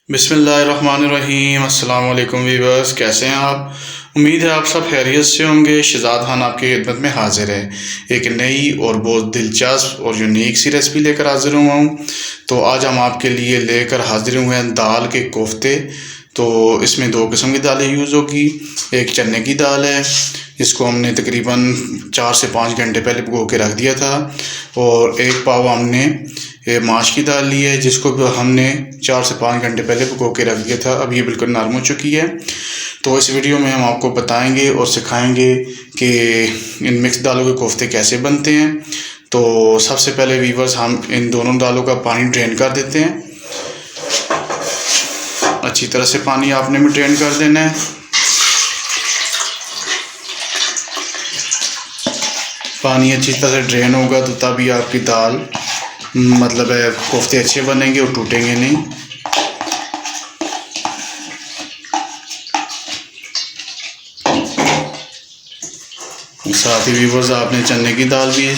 बिस्मिल्लाहिर्रहमानिर्रहीम। अस्सलाम वालेकुम वीवर्स, कैसे हैं आप? उम्मीद है आप सब खैरियत से होंगे। शहजाद खान आपकी खिदमत में हाजिर है एक नई और बहुत दिलचस्प और यूनिक सी रेसिपी लेकर हाजिर हुआ हूँ। तो आज हम आपके लिए लेकर हाजिर हुए हैं दाल के कोफ्ते। तो इसमें दो किस्म की दालें यूज़ होगी। एक चने की दाल है जिसको हमने तकरीबन 4 से 5 घंटे पहले भिगो के रख दिया था, और एक पाव हमने ये माश की दाल ली है जिसको भी हमने 4 से 5 घंटे पहले भिगो के रख दिया था। अब ये बिल्कुल नरम हो चुकी है। तो इस वीडियो में हम आपको बताएंगे और सिखाएंगे कि इन मिक्स दालों के कोफ्ते कैसे बनते हैं। तो सबसे पहले वीवर्स हम इन दोनों दालों का पानी ड्रेन कर देते हैं। अच्छी तरह से पानी आपने भी ड्रेन कर देना है। पानी अच्छी तरह से ड्रेन होगा तो तभी आपकी दाल मतलब है कोफ्ते अच्छे बनेंगे और टूटेंगे नहीं। साथ ही व्यूवर्स आपने चने की दाल भी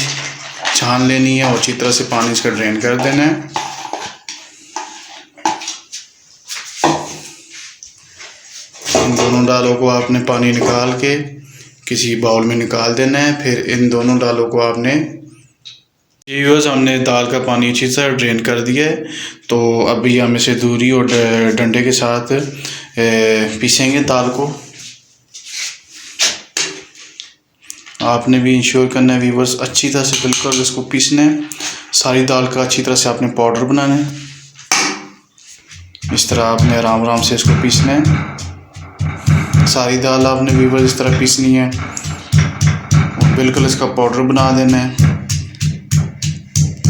छान लेनी है और अच्छी तरह से पानी इसका ड्रेन कर देना है। इन दोनों दालों को आपने पानी निकाल के किसी बाउल में निकाल देना है। फिर इन दोनों दालों को आपने व्यूअर्स हमने दाल का पानी अच्छी तरह ड्रेन कर दिया है। तो अभी हम इसे दूरी और डंडे के साथ पीसेंगे दाल को। आपने भी इंश्योर करना है व्यूअर्स अच्छी तरह से बिल्कुल इसको पीसना है। सारी दाल का अच्छी तरह से आपने पाउडर बनाना है। इस तरह आपने आराम आराम से इसको पीसना है। सारी दाल आपने व्यूअर्स इस तरह पीसनी है और बिल्कुल इसका पाउडर बना देना है।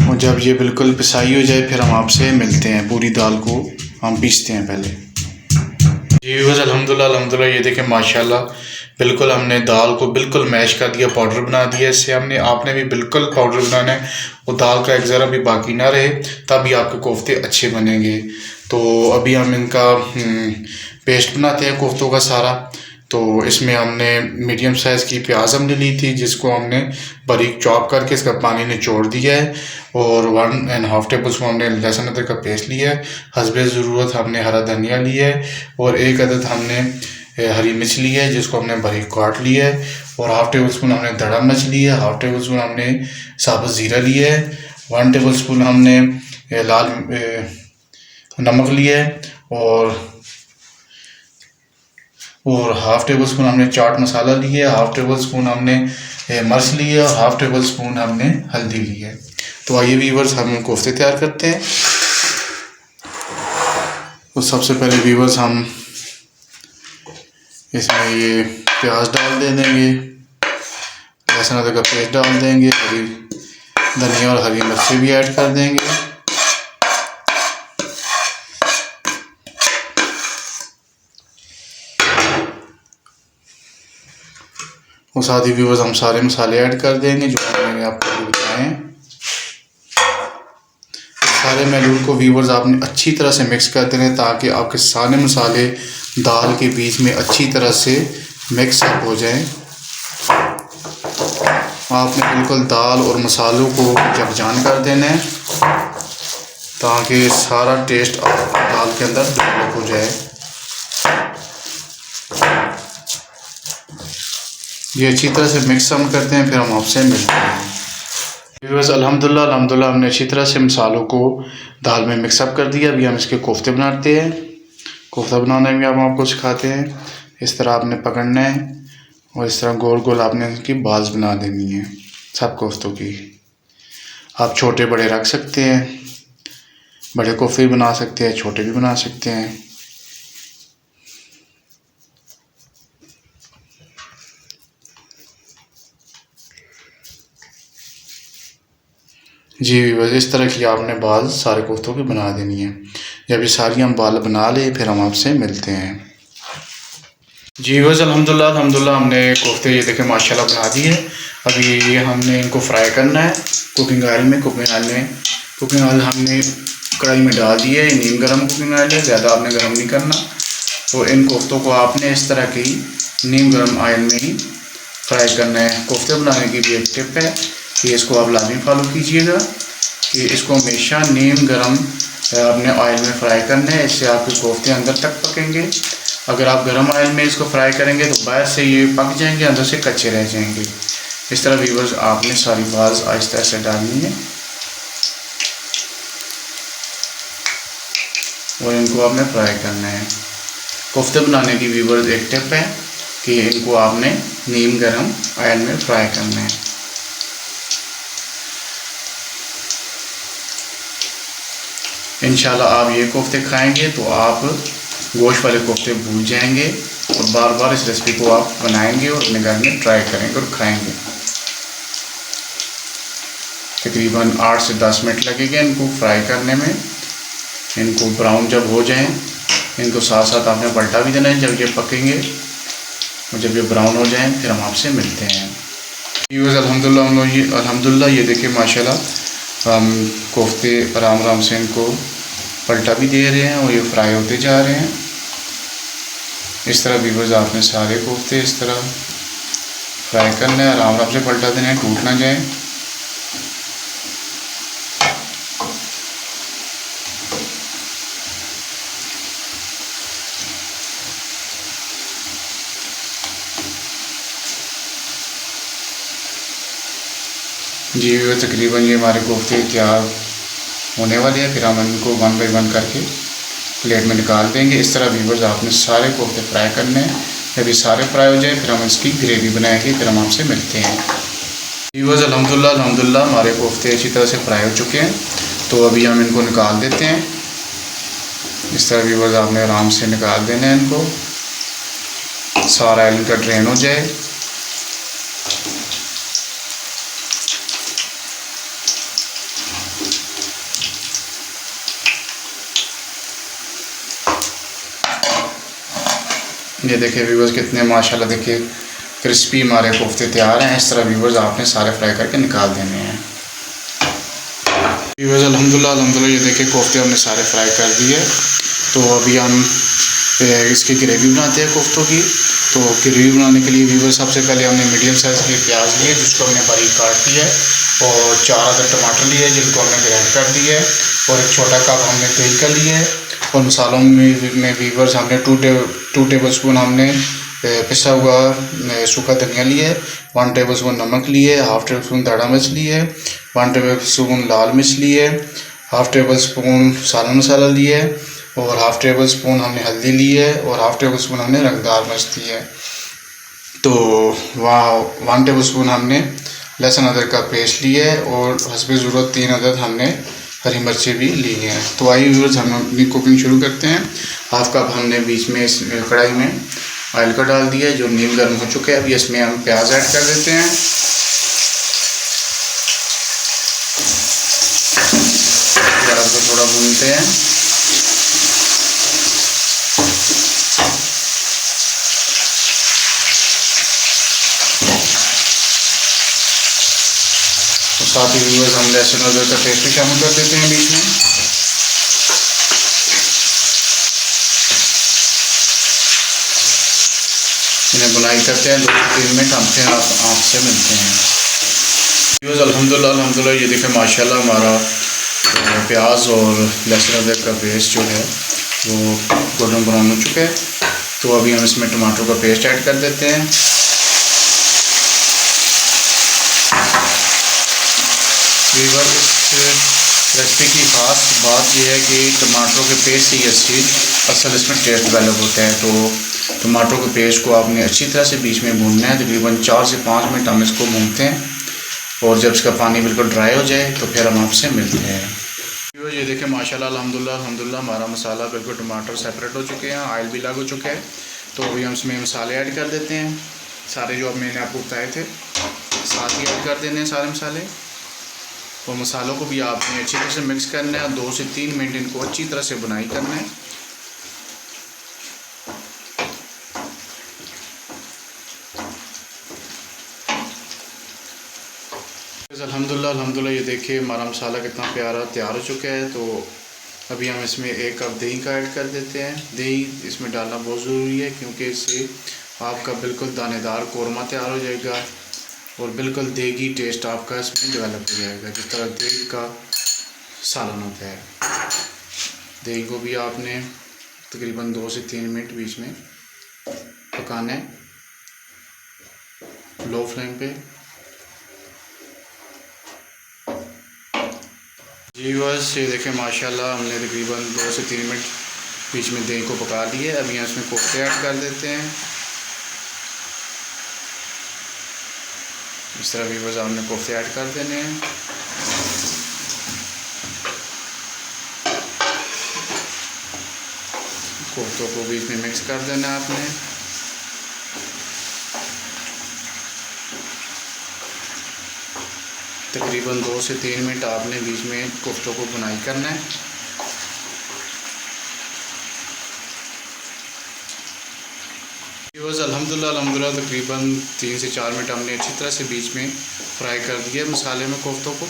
और जब ये बिल्कुल पिसाई हो जाए फिर हम आपसे मिलते हैं। पूरी दाल को हम पीसते हैं पहले। जी बस अल्हम्दुलिल्लाह ये देखें माशाल्लाह बिल्कुल हमने दाल को बिल्कुल मैश कर दिया, पाउडर बना दिया। इससे आपने भी बिल्कुल पाउडर बनाना है और दाल का एक ज़रा भी बाकी ना रहे, तभी आपके कोफ्ते अच्छे बनेंगे। तो अभी हम इनका पेस्ट बनाते हैं कोफ्तों का सारा। तो इसमें हमने मीडियम साइज़ की प्याज हमने ली थी जिसको हमने बारीक चॉप करके इसका पानी निचोड़ दिया है, और 1.5 टेबल स्पून हमने लहसुन अदरक का पेस्ट लिया है। हस्बे ज़रूरत हमने हरा धनिया लिया है, और एक अदद हमने हरी मिर्च ली है जिसको हमने बारीक काट लिया है, और 1/2 टेबल स्पून हमने धड़ा मिर्च लिया है। 1/2 टेबल स्पून हमने साबुत ज़ीरा लिया है। 1 टेबल स्पून हमने लाल नमक लिया है, और 1/2 टेबल स्पून हमने चाट मसाला लिया है। 1/2 टेबल स्पून हमने मिर्च लिया है, और 1/2 टेबल स्पून हमने हल्दी ली है। तो आइए व्यूअर्स हम कोफ्ते तैयार करते हैं। तो सबसे पहले व्यूअर्स हम इसमें ये प्याज डाल देंगे, लहसुन अदरक का पेस्ट डाल देंगे, हरी धनिया और हरी मिर्ची भी ऐड कर देंगे। और साथ ही व्यूअर्स हम सारे मसाले ऐड कर देंगे जो मैंने आपको बताए हैं। सारे मैलूर को व्यूअर्स आपने अच्छी तरह से मिक्स कर देना ताकि आपके सारे मसाले दाल के बीच में अच्छी तरह से मिक्स अप हो जाएं। आपने बिल्कुल दाल और मसालों को जगजान कर देना है ताकि सारा टेस्ट दाल के अंदर डेवलप हो जाए। ये अच्छी तरह से मिक्स हम करते हैं, फिर हम आपसे मिलते हैं। व्यूअर्स अल्हम्दुलिल्लाह हमने अच्छी तरह से मसालों को दाल में मिक्सअप कर दिया। अभी हम इसके कोफ्ते बनाते हैं। कोफ्ता बनाने में हम आपको सिखाते हैं। इस तरह आपने पकड़ना है और इस तरह गोल गोल आपने इसकी बाल्स बना देनी है सब कोफ्तों की। आप छोटे बड़े रख सकते हैं, बड़े कोफ्ते भी बना सकते हैं, छोटे भी बना सकते हैं। जी बस इस तरह की आपने बाल सारे कोफ्तों की बना देनी है। जब ये सारी हम बाल बना लें फिर हम आपसे मिलते हैं। जी बस अल्हम्दुलिल्लाह हमने कोफ्ते ये देखें माशाल्लाह बना दिए। अभी ये हमने इनको फ्राई करना है कुकिंग ऑयल में। कुकिंग ऑयल हमने कढ़ाई में डाल दिया है। नीम गर्म कुकिंग ऑयल है, ज़्यादा आपने गर्म नहीं करना। तो इन कोफ्तों को आपने इस तरह की नीम गर्म ऑयल में ही फ्राई करना है। कोफ्ते बनाने की भी एक टिप है कि इसको आप लाजमी फॉलो कीजिएगा कि इसको हमेशा नीम गर्म आपने ऑयल में फ्राई करने हैं, इससे आपके कोफ्ते अंदर तक पकेंगे। अगर आप गर्म ऑयल में इसको फ्राई करेंगे तो बाहर से ये पक जाएंगे, अंदर से कच्चे रह जाएंगे। इस तरह व्यूअर्स आपने सारी बाज आहिस्ता आहिस्ता डालनी है और इनको आपने फ्राई करना है। कोफ्ते बनाने की व्यूअर्स एक टिप है कि इनको आपने नीम गर्म ऑयल में फ्राई करना है। इंशाल्लाह आप ये कोफ्ते खाएंगे तो आप गोश्त वाले कोफ्ते भूल जाएंगे और बार बार इस रेसिपी को आप बनाएंगे और अपने घर में ट्राई करेंगे और खाएंगे। तकरीबन 8 से 10 मिनट लगेंगे इनको फ्राई करने में। इनको ब्राउन जब हो जाएं, इनको साथ साथ आपने पलटा भी देना है जब ये पकेंगे, और जब ये ब्राउन हो जाएं फिर हम आपसे मिलते हैं। व्यूअर्स अल्हम्दुलिल्लाह ये देखिए माशाल्लाह हम कोफ्ते आराम आराम से इनको पलटा भी दे रहे हैं और ये फ्राई होते जा रहे हैं। इस तरह व्यूअर्स आपने सारे कोफ्ते इस तरह फ्राई करना है, आराम आराम से पलटा देना है, टूट ना जाए। जी व्यूअर्स तकरीबन ये हमारे कोफ्ते तैयार होने वाले हैं, फिर हम इनको 1 बाय 1 करके प्लेट में निकाल देंगे। इस तरह व्यूअर्स आपने सारे कोफ्ते फ्राई करने हैं। जब ये सारे फ्राई हो जाए फिर हम इसकी ग्रेवी बनाएंगे, फिर हम आपसे मिलते हैं। व्यूअर्स अल्हम्दुलिल्लाह हमारे कोफ्ते अच्छी तरह से फ्राई हो चुके हैं, तो अभी हम इनको निकाल देते हैं। इस तरह व्यूअर्स आपने आराम से निकाल देना है इनको, सारा ऑयल इनका ड्रेन हो जाए। ये देखिए व्यूअर्स कितने माशाल्लाह देखिए क्रिस्पी हमारे कोफ्ते तैयार हैं। इस तरह व्यूअर्स आपने सारे फ्राई करके निकाल देने हैं। व्यूअर्स अल्हम्दुलिल्लाह ये देखिए कोफ्ते हमने सारे फ्राई कर दिए। तो अभी हम इसकी ग्रेवी बनाते हैं कोफ्तों की। तो ग्रेवी बनाने के लिए व्यूअर्स सबसे पहले हमने मीडियम साइज़ के प्याज लिए जिसको हमने बारीक काट दिया है, और 4 अदर टमाटर लिए जिनको हमने ग्राइंड कर दिया है, और एक छोटा कप हमने तेल का लिया है। और मसालों में व्यूअर्स हमने 2 टेबलस्पून हमने पिसा हुआ सूखा धनिया लिए, 1 टेबलस्पून नमक लिए, 1/2 टेबलस्पून दाढ़ा मिर्च लिए, 1 टेबलस्पून लाल मिर्च लिए, 1/2 टेबलस्पून सालन मसाला लिए, और 1/2 टेबलस्पून हमने हल्दी ली है, और 1/2 टेबलस्पून हमने रंगदार मिर्च दी है। तो 1 टेबलस्पून हमने लहसुन अदरक का पेस्ट लिया है, और हस्बे ज़रूरत 3 अदद हमने हरी मिर्चें भी ली हैं। तो आइए व्यूअर्स हम अपनी कुकिंग शुरू करते हैं। 1/2 कप हमने बीच में इस कढ़ाई में ऑयल का डाल दिया है जो नीम गर्म हो चुके हैं। अभी इसमें हम प्याज ऐड कर देते हैं। प्याज को थोड़ा भूनते हैं। तो साथ ही व्यूअर्स हम लहसुन अदरक का पेस्ट भी शामिल कर देते हैं बीच में। इन्हें बुनाई करते हैं 2 से 3 मिनट, हमसे आपसे मिलते हैं। व्यूअर्स अल्हम्दुलिल्लाह ये देखें माशाल्लाह हमारा प्याज और लहसुन अदरक का पेस्ट जो है वो गोल्डन ब्राउन हो चुका है। तो अभी हम इसमें टमाटर का पेस्ट ऐड कर देते हैं। व्यूअर्स इस रेसिपी की ख़ास बात यह है कि टमाटरों के पेस्ट से असल इसमें टेस्ट डेवलप होता है। तो टमाटरों के पेस्ट को आपने अच्छी तरह से बीच में भूनना है। तकरीबन 4 से 5 मिनट हम इसको भूनते हैं, और जब इसका पानी बिल्कुल ड्राई हो जाए तो फिर हम आपसे मिलते हैं। ये देखिए माशाल्लाह अल्हम्दुलिल्लाह हमारा मसाला बिल्कुल टमाटर सेपरेट हो चुके हैं, ऑयल भी लग हो चुका है। तो अभी हम इसमें मसाले ऐड कर देते हैं, सारे जो अब मैंने आपको बताए थे साथ ही ऐड कर देने हैं सारे मसाले। और मसालों को भी आपने अच्छी तरह से मिक्स करना है, 2 से 3 मिनट इनको अच्छी तरह से बुनाई करना है। अल्हम्दुलिल्लाह ये देखिए हमारा मसाला कितना प्यारा तैयार हो चुका है। तो अभी हम इसमें 1 कप दही का ऐड कर देते हैं। दही इसमें डालना बहुत ज़रूरी है क्योंकि इससे आपका बिल्कुल दानेदार कौरमा तैयार हो जाएगा, और बिल्कुल देगी टेस्ट आपका इसमें डेवलप हो जाएगा, जिस तरह देग का सालन होता है। दही को भी आपने तकरीबन 2 से 3 मिनट बीच में पकाना है लो फ्लेम पे। जी बस ये देखें माशाल्लाह हमने तकरीबन 2 से 3 मिनट बीच में दही को पका लिए। अब यहाँ इसमें कोफ्ते ऐड कर देते हैं। इस तरह भी बस हमने कोफ्ते ऐड कर देने हैं। कोफ्तों को बीच में मिक्स कर देना है आपने। तकरीबन 2 से 3 मिनट आपने बीच में कोफ्तों को बुनाई करना है। बस अल्हम्दुलिल्लाह तकरीबन 3 से 4 मिनट हमने अच्छी तरह से बीच में फ्राई कर दिया मसाले में कोफ्तों को।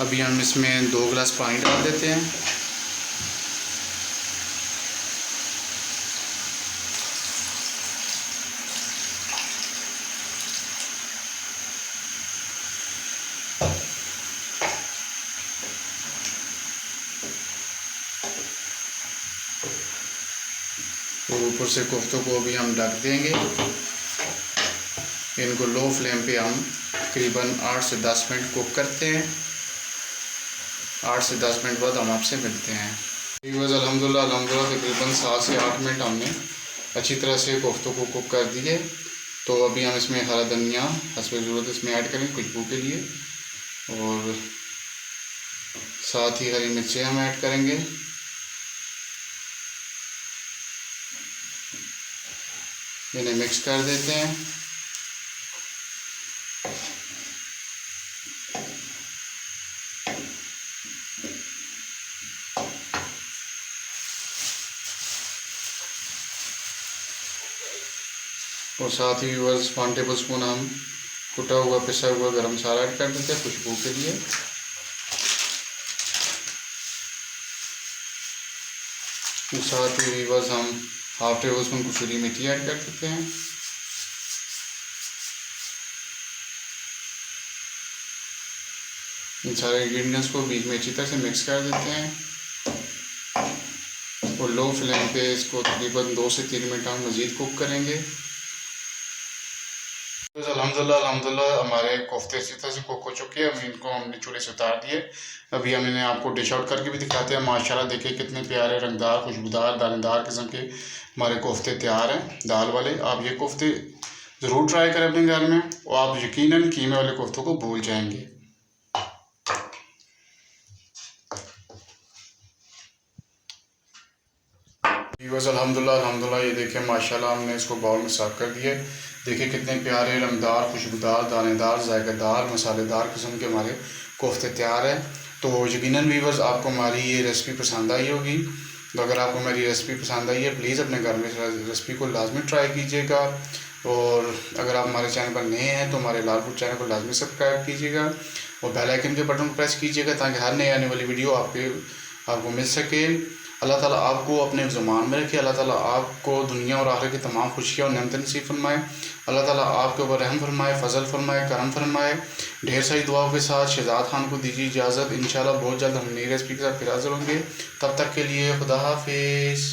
अभी हम इसमें 2 गिलास पानी डाल देते हैं। और ऊपर से कोफ्तों को भी हम ढक देंगे। इनको लो फ्लेम पे हम तकरीबन 8 से 10 मिनट कुक करते हैं। 8 से 10 मिनट बाद हम आपसे मिलते हैं। बस अल्हम्दुलिल्लाह तकरीबन 7 से 8 मिनट हमने अच्छी तरह से कोफ्तों को कुक कर दिए। तो अभी हम इसमें हरा धनिया हस्बे ज़रूरत इसमें ऐड करेंगे खुशबू के लिए, और साथ ही हरी मिर्चें हम ऐड करेंगे। इन्हें मिक्स कर देते हैं। और साथ ही बस 1 टेबल स्पून हम कुटा हुआ पिसा हुआ गरम मसाला ऐड कर देते हैं खुशबू के लिए। साथ ही बस हम 1/2 टेबल स्पून कसूरी मेथी ऐड कर देते हैं। इन सारे इंग्रेडिएंट्स को बीच में अच्छी तरह से मिक्स कर देते हैं और लो फ्लेम पे इसको तकरीबन 2 से 3 मिनट हम मज़ीद कुक करेंगे। तो अल्हम्दुलिल्लाह हमारे कोफ्ते अच्छी तरह से कुक हो चुके हैं। अभी इनको हमने चूल्हे से उतार दिए। अभी हम इन्हें आपको डिश आउट करके भी दिखाते हैं। माशाल्लाह देखिए कितने प्यारे रंगदार खुशबूदार दानेदार किस्म के हमारे कोफ्ते तैयार हैं दाल वाले। आप ये कोफ्ते ज़रूर ट्राई करें अपने घर में और आप यकीनन कीमे वाले कोफ्तों को भूल जाएंगे। बस अल्हम्दुलिल्लाह ये देखिए माशाल्लाह हमने इसको बाउल में सर्व कर दिए। देखिए कितने प्यारे रंगदार खुशबूदार दानेदार जायकेदार मसालेदार किस्म के हमारे कोफ्ते तैयार हैं। तो यकीनन व्यूअर्स आपको हमारी ये रेसिपी पसंद आई होगी। तो अगर आपको मेरी रेसिपी पसंद आई है प्लीज़ अपने घर में रेसिपी को लाजमी ट्राई कीजिएगा। और अगर आप हमारे चैनल पर नए हैं तो हमारे लाल फूड चैनल को लाजमी सब्सक्राइब कीजिएगा और बेल आइकन के बटन को प्रेस कीजिएगा ताकि हर नई आने वाली वीडियो आपको मिल सके। अल्लाह ताला आपको अपने ज़ुबान में रखे। अल्लाह ताला आपको दुनिया और आखिरत की तमाम खुशियाँ और नेमतें नसीब फरमाए। अल्लाह ताला आपके ऊपर रहम फरमाए, फ़ज़ल फरमाए, करम फरमाए। ढेर सारी दुआओं के साथ शहजाद खान को दीजिए इजाज़त। इंशाल्लाह बहुत जल्द हम नई रेसिपी के साथ फिर हाज़िर होंगे। तब तक के लिए खुदा हाफिज़।